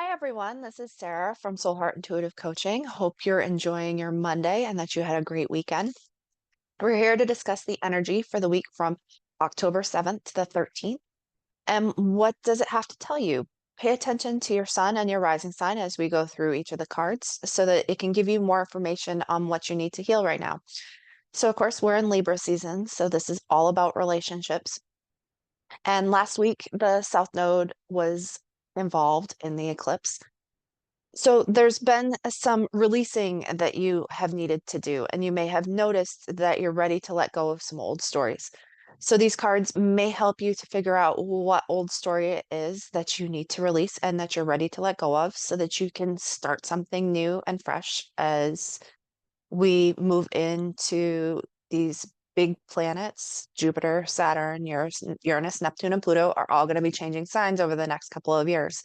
Hi, everyone. This is Sarah from Soul Heart Intuitive Coaching. Hope you're enjoying your Monday and that you had a great weekend. We're here to discuss the energy for the week from October 7th to the 13th. And what does it have to tell you? Pay attention to your sun and your rising sign as we go through each of the cards so that it can give you more information on what you need to heal right now. So, of course, we're in Libra season, so this is all about relationships. And last week, the South Node was involved in the eclipse. So there's been some releasing that you have needed to do, and you may have noticed that you're ready to let go of some old stories. So these cards may help you to figure out what old story it is that you need to release and that you're ready to let go of so that you can start something new and fresh as we move into these big planets. Jupiter, Saturn, Uranus, Neptune, and Pluto are all going to be changing signs over the next couple of years.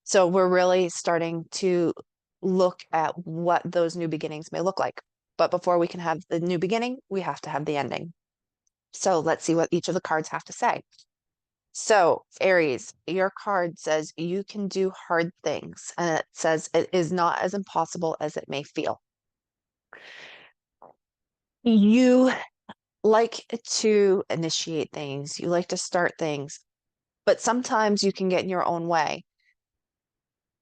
So we're really starting to look at what those new beginnings may look like. But before we can have the new beginning, we have to have the ending. So let's see what each of the cards have to say. So, Aries, your card says you can do hard things, and it says it is not as impossible as it may feel. You like to initiate things, you like to start things, but sometimes you can get in your own way.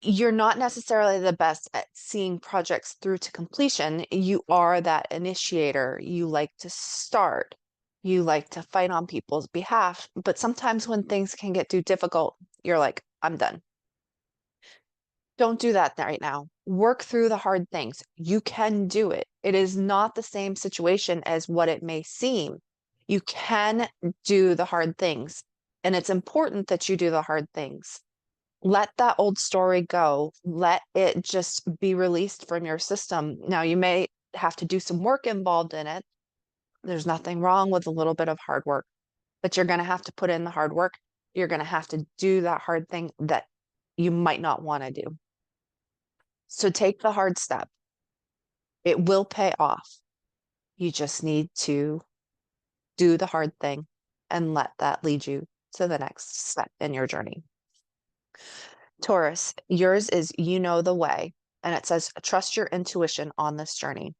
You're not necessarily the best at seeing projects through to completion. You are that initiator. You like to start. You like to fight on people's behalf. But sometimes when things can get too difficult, you're like, I'm done. Don't do that right now. Work through the hard things. You can do it. It is not the same situation as what it may seem. You can do the hard things. And it's important that you do the hard things. Let that old story go. Let it just be released from your system. Now, you may have to do some work involved in it. There's nothing wrong with a little bit of hard work, but you're going to have to put in the hard work. You're going to have to do that hard thing that you might not want to do. So take the hard step. It will pay off. You just need to do the hard thing and let that lead you to the next step in your journey. Taurus, yours is you know the way, and it says trust your intuition on this journey.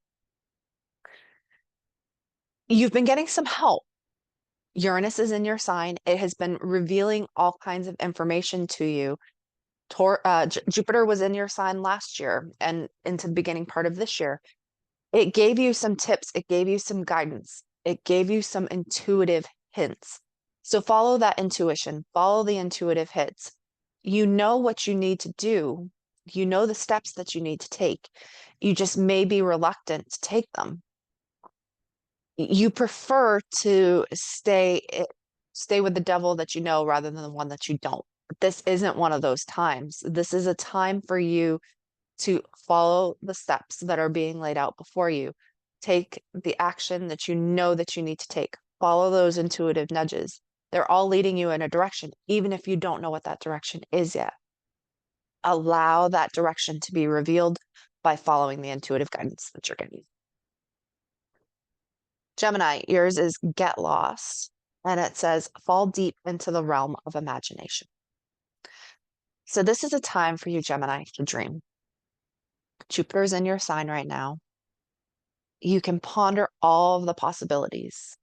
You've been getting some help. Uranus is in your sign. It has been revealing all kinds of information to you. Jupiter was in your sign last year and into the beginning part of this year. It gave you some tips. It gave you some guidance. It gave you some intuitive hints. So follow that intuition, follow the intuitive hits. You know what you need to do. You know the steps that you need to take. You just may be reluctant to take them. You prefer to stay with the devil that you know rather than the one that you don't. But this isn't one of those times. This is a time for you to follow the steps that are being laid out before you. Take the action that you know that you need to take. Follow those intuitive nudges. They're all leading you in a direction, even if you don't know what that direction is yet. Allow that direction to be revealed by following the intuitive guidance that you're getting. Gemini, yours is get lost, and it says fall deep into the realm of imagination. So this is a time for you, Gemini, to dream. Jupiter's in your sign right now. You can ponder all of the possibilities.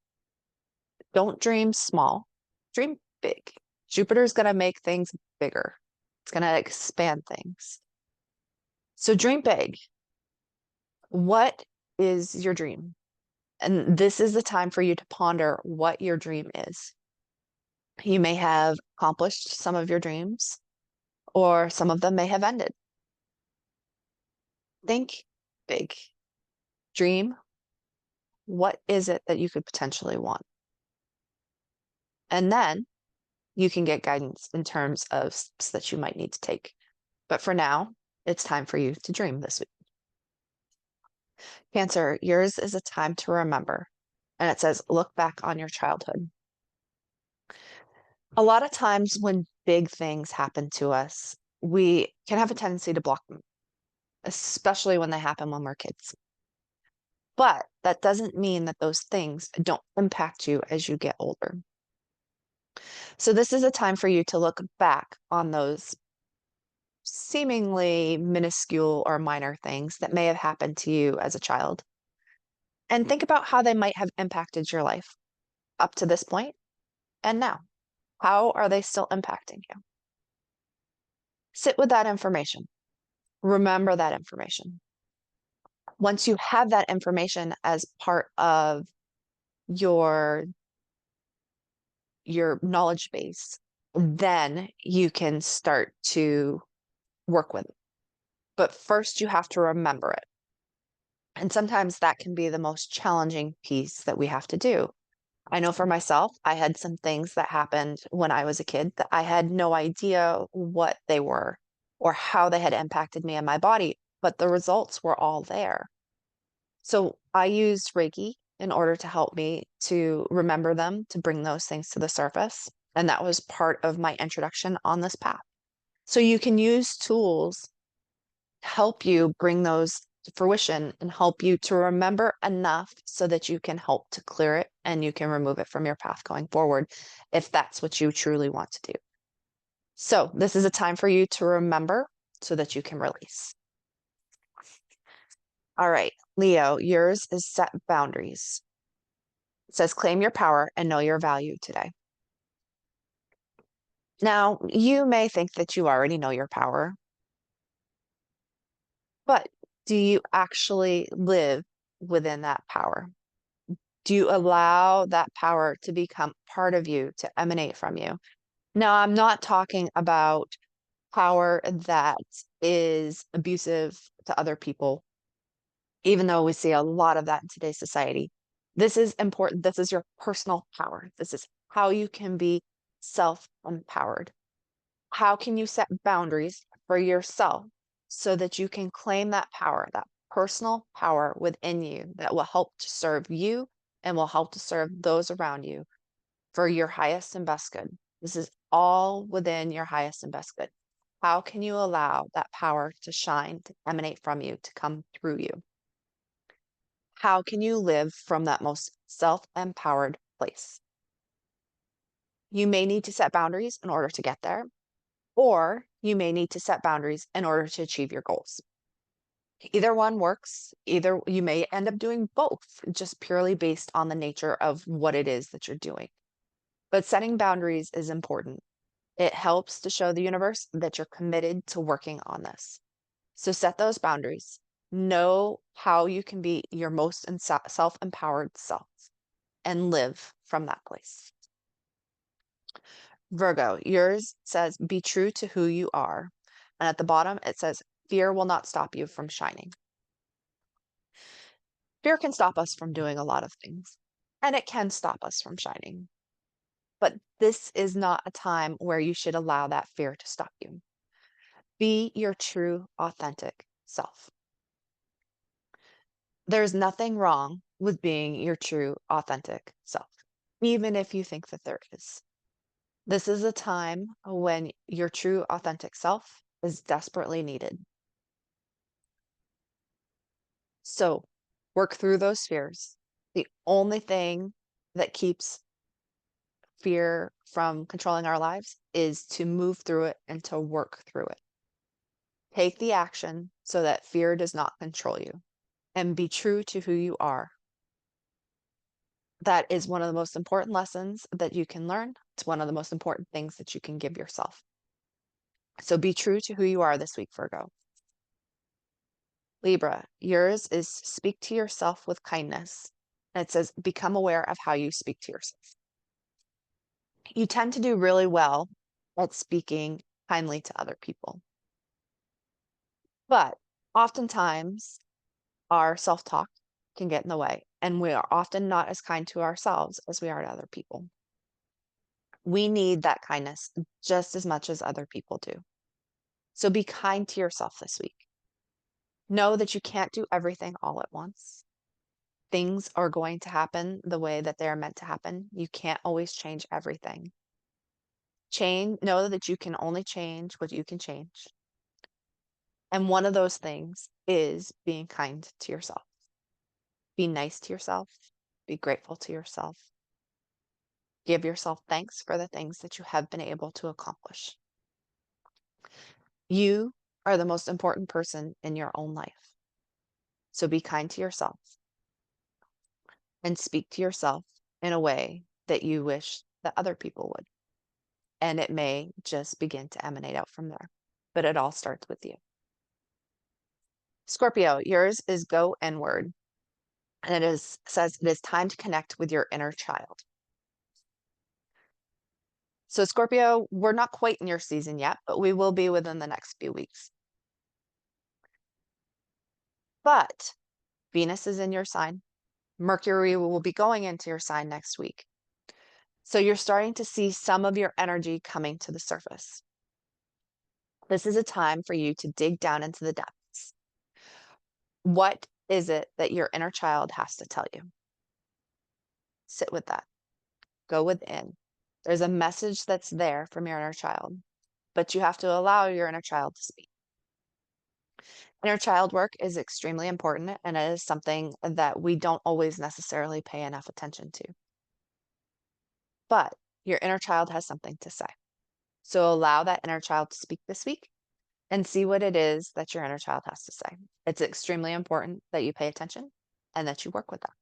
Don't dream small, dream big. Jupiter's going to make things bigger. It's going to expand things. So dream big. What is your dream? And this is the time for you to ponder what your dream is. You may have accomplished some of your dreams, or some of them may have ended. Think big. Dream. What is it that you could potentially want? And then you can get guidance in terms of steps that you might need to take. But for now, it's time for you to dream this week. Cancer, yours is a time to remember. And it says, look back on your childhood. A lot of times when big things happen to us, we can have a tendency to block them, especially when they happen when we're kids. But that doesn't mean that those things don't impact you as you get older. So this is a time for you to look back on those seemingly minuscule or minor things that may have happened to you as a child, and think about how they might have impacted your life up to this point and now. How are they still impacting you? Sit with that information. Remember that information. Once you have that information as part of your your knowledge base, then you can start to work with it. But first you have to remember it. And sometimes that can be the most challenging piece that we have to do. I know for myself, I had some things that happened when I was a kid that I had no idea what they were or how they had impacted me and my body, but the results were all there. So I used Reiki in order to help me to remember them, to bring those things to the surface. And that was part of my introduction on this path. So you can use tools to help you bring those to fruition and help you to remember enough so that you can help to clear it and you can remove it from your path going forward if that's what you truly want to do. So this is a time for you to remember so that you can release. All right, Leo, yours is set boundaries. It says claim your power and know your value today. Now, you may think that you already know your power, but do you actually live within that power? Do you allow that power to become part of you, to emanate from you? Now, I'm not talking about power that is abusive to other people, even though we see a lot of that in today's society. This is important. This is your personal power. This is how you can be self-empowered. How can you set boundaries for yourself so that you can claim that power, that personal power within you that will help to serve you and will help to serve those around you for your highest and best good? This is all within your highest and best good. How can you allow that power to shine, to emanate from you, to come through you? How can you live from that most self-empowered place? You may need to set boundaries in order to get there, or you may need to set boundaries in order to achieve your goals. Either one works. Either you may end up doing both, just purely based on the nature of what it is that you're doing. But setting boundaries is important. It helps to show the universe that you're committed to working on this. So set those boundaries. Know how you can be your most self-empowered self and live from that place. Virgo, yours says, be true to who you are. And at the bottom, it says, fear will not stop you from shining. Fear can stop us from doing a lot of things, and it can stop us from shining. But this is not a time where you should allow that fear to stop you. Be your true, authentic self. There's nothing wrong with being your true, authentic self, even if you think that there is. This is a time when your true, authentic self is desperately needed. So work through those fears. The only thing that keeps fear from controlling our lives is to move through it and to work through it. Take the action so that fear does not control you and be true to who you are. That is one of the most important lessons that you can learn. It's one of the most important things that you can give yourself. So be true to who you are this week, Virgo. Libra, yours is speak to yourself with kindness. And it says, become aware of how you speak to yourself. You tend to do really well at speaking kindly to other people. But oftentimes, our self-talk can get in the way, and we are often not as kind to ourselves as we are to other people. We need that kindness just as much as other people do. So be kind to yourself this week. Know that you can't do everything all at once. Things are going to happen the way that they're meant to happen. You can't always change everything. Know that you can only change what you can change. And one of those things is being kind to yourself. Be nice to yourself. Be grateful to yourself. Give yourself thanks for the things that you have been able to accomplish. You are the most important person in your own life. So be kind to yourself and speak to yourself in a way that you wish that other people would. And it may just begin to emanate out from there, but it all starts with you. Scorpio, yours is go inward. And says it is time to connect with your inner child. So Scorpio, we're not quite in your season yet, but we will be within the next few weeks. But Venus is in your sign. Mercury will be going into your sign next week. So you're starting to see some of your energy coming to the surface. This is a time for you to dig down into the depths. What is it that your inner child has to tell you? Sit with that. Go within. There's a message that's there from your inner child, but you have to allow your inner child to speak. Inner child work is extremely important, and it is something that we don't always necessarily pay enough attention to. But your inner child has something to say. So allow that inner child to speak this week and see what it is that your inner child has to say. It's extremely important that you pay attention and that you work with them.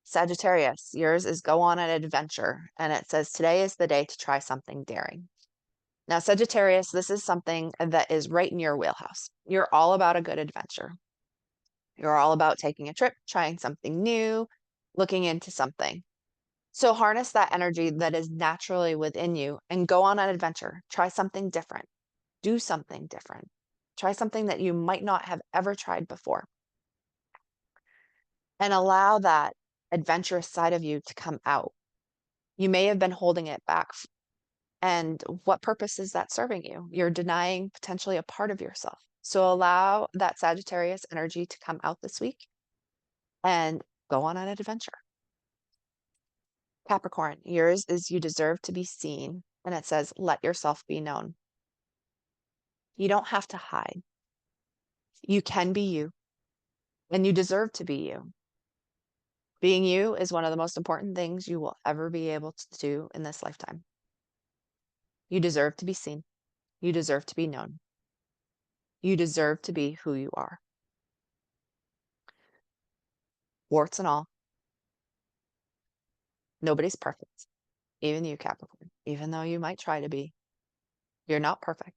Sagittarius, yours is go on an adventure, and it says today is the day to try something daring. Now, Sagittarius, this is something that is right in your wheelhouse. You're all about a good adventure. You're all about taking a trip, trying something new, looking into something. So harness that energy that is naturally within you and go on an adventure. Try something different. Do something different. Try something that you might not have ever tried before. And allow that adventurous side of you to come out. You may have been holding it back. And what purpose is that serving you? You're denying potentially a part of yourself. So allow that Sagittarius energy to come out this week and go on an adventure. Capricorn, yours is you deserve to be seen. And it says, let yourself be known. You don't have to hide. You can be you, and you deserve to be you. Being you is one of the most important things you will ever be able to do in this lifetime. You deserve to be seen. You deserve to be known. You deserve to be who you are. Warts and all. Nobody's perfect. Even you, Capricorn. Even though you might try to be, you're not perfect.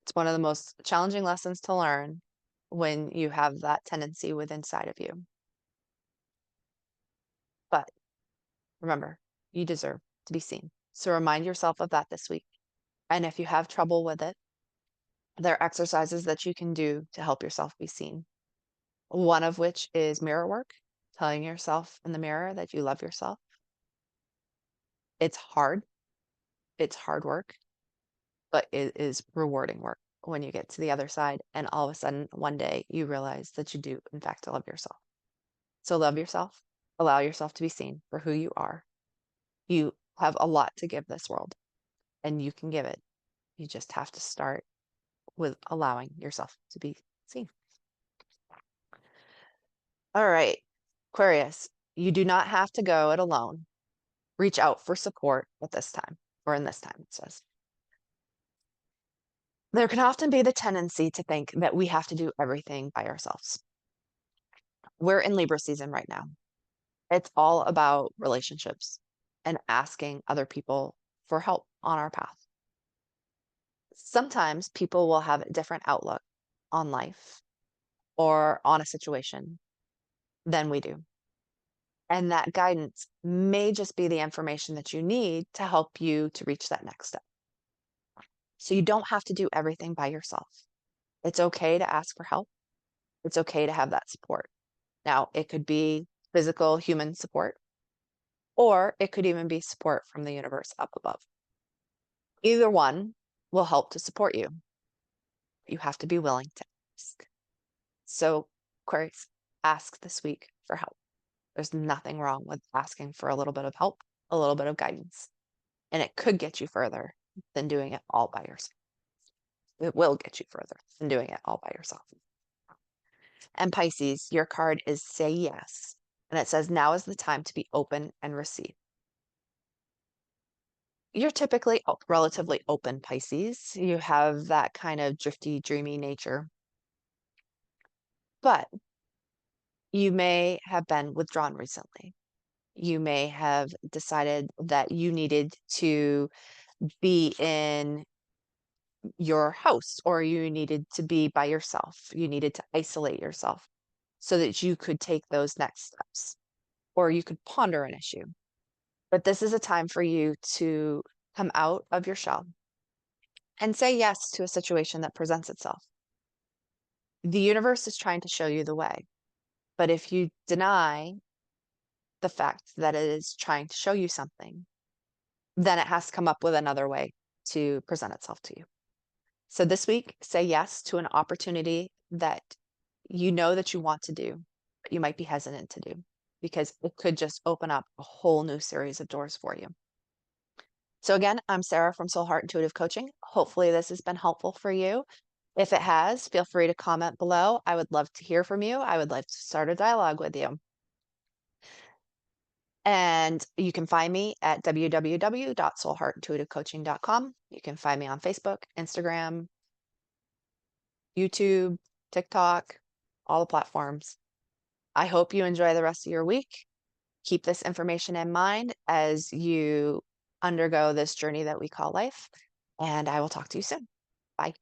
It's one of the most challenging lessons to learn when you have that tendency within inside of you. But remember, you deserve to be seen. So remind yourself of that this week. And if you have trouble with it, there are exercises that you can do to help yourself be seen. One of which is mirror work, telling yourself in the mirror that you love yourself. It's hard. It's hard work, but it is rewarding work when you get to the other side and all of a sudden one day you realize that you do in fact love yourself. So love yourself, allow yourself to be seen for who you are. You have a lot to give this world and you can give it. You just have to start with allowing yourself to be seen. All right, Aquarius, you do not have to go it alone. Reach out for support at this time, or in this time, it says. There can often be the tendency to think that we have to do everything by ourselves. We're in Libra season right now. It's all about relationships and asking other people for help on our path. Sometimes people will have a different outlook on life or on a situation than we do. And that guidance may just be the information that you need to help you to reach that next step. So you don't have to do everything by yourself. It's okay to ask for help. It's okay to have that support. Now, it could be physical human support, or it could even be support from the universe up above. Either one will help to support you. You have to be willing to ask. So, Aquarius, ask this week for help. There's nothing wrong with asking for a little bit of help, a little bit of guidance, and it could get you further than doing it all by yourself. It will get you further than doing it all by yourself. And Pisces, your card is say yes. And it says now is the time to be open and receive. You're typically relatively open Pisces. You have that kind of drifty, dreamy nature, but you may have been withdrawn recently. You may have decided that you needed to be in your house or you needed to be by yourself. You needed to isolate yourself so that you could take those next steps or you could ponder an issue. But this is a time for you to come out of your shell and say yes to a situation that presents itself. The universe is trying to show you the way. But if you deny the fact that it is trying to show you something, then it has to come up with another way to present itself to you. So this week, say yes to an opportunity that you know that you want to do, but you might be hesitant to do because it could just open up a whole new series of doors for you. So again, I'm Sarah from Soul Heart Intuitive Coaching. Hopefully this has been helpful for you. If it has, feel free to comment below. I would love to hear from you. I would love to start a dialogue with you. And you can find me at www.soulheartintuitivecoaching.com. You can find me on Facebook, Instagram, YouTube, TikTok, all the platforms. I hope you enjoy the rest of your week. Keep this information in mind as you undergo this journey that we call life, and I will talk to you soon. Bye.